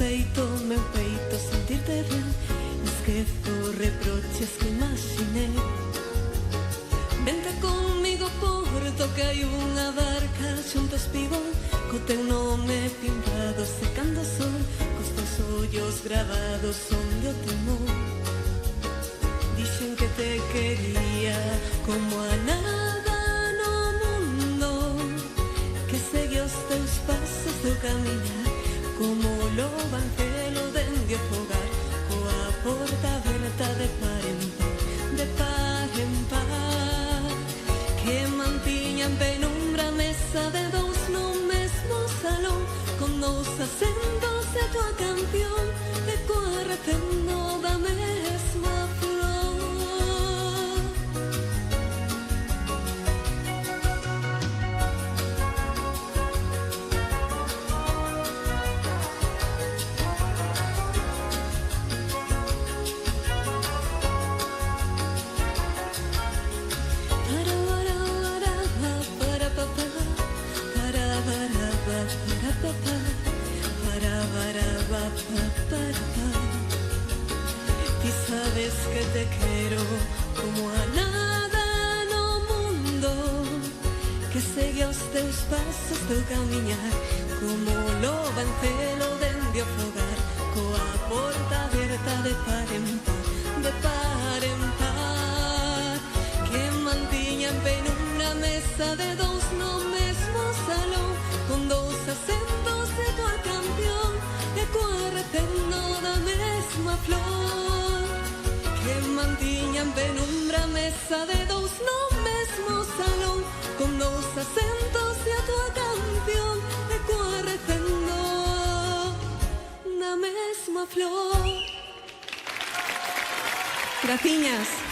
meu peito sentirte ben. Esquezo reproches que imaginé. Vente comigo porto que hai unha barca xunto ao espigón, co teu nome pintado secando o sol, cos teus ollos gravados onde o temor. Dixen que te quería como a nada no mundo, que segue os teus pasos teu camiñar, como o lobancelo dende o fogar, coa porta aberta de par en par, de par en par, que mantiña en penumbra a mesa de dous no mesmo salón, con dous acentos e a tua canción, e coa rependo da mesma flor. Ti sabes que te quero como a nada no mundo, que segue os teus pasos teu camiñar, como o lobancelo dende o fogar, coa porta aberta de par en par, de par en par, que mantiña en penumbra a mesa de dous no mesmo salón, con dous acentos de tua canción, e coa rependo da mesma flor, que mantiña en penumbra a mesa de dous no mesmo salón, con dous acentos de a tua canción, e coa rependo da mesma flor. Graciñas.